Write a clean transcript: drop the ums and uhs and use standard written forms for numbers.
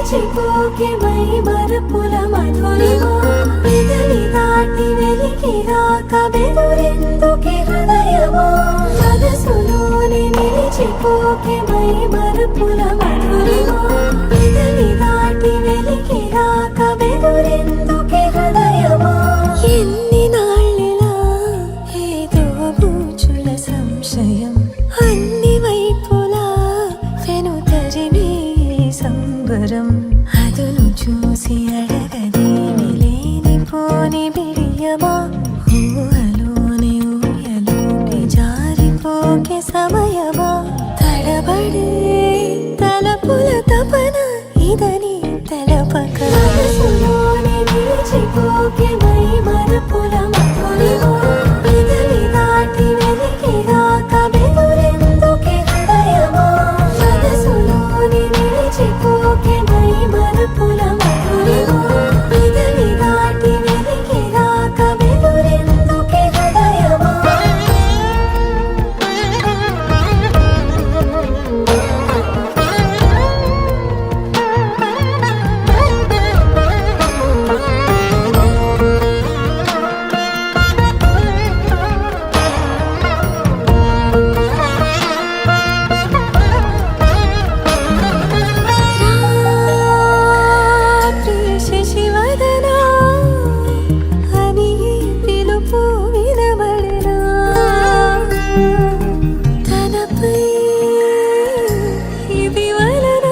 నిలిచిపోకే my మరపుల Madhurima పెదవి దాటి వెలికి రాక బెదురెందుకే హృదయమా మనసులోని నిలిచిపోకే మై మరపుల మధురిమా పెదవి దాటి వెలికి రాక బెదురెందుకే హృదయమా ఎన్ని నాళ్ళిలా ఏదో బూచుల సంశయం అన్ని వైపులా వెనుతరిమే సంబరం అదును చూసి అడగదేమి లేనిపోని బిడియమా ఊహలోని ఊయలోకి జారిపోకే సమయమా తడబడే తలపుల తపన ఇదని తెలపక మనసులోని నిలిచిపోకే మై మరపుల మధురిమా పెదవి దాటి వెలికి రాక బెదురెందుకే హృదయమా మనసులోని నిలిచిపోకే మై మరపుల మధురిమా పెదవి దాటి వెలికి రాక బెదురెందుకే హృదయమా తనపై ఇది వలన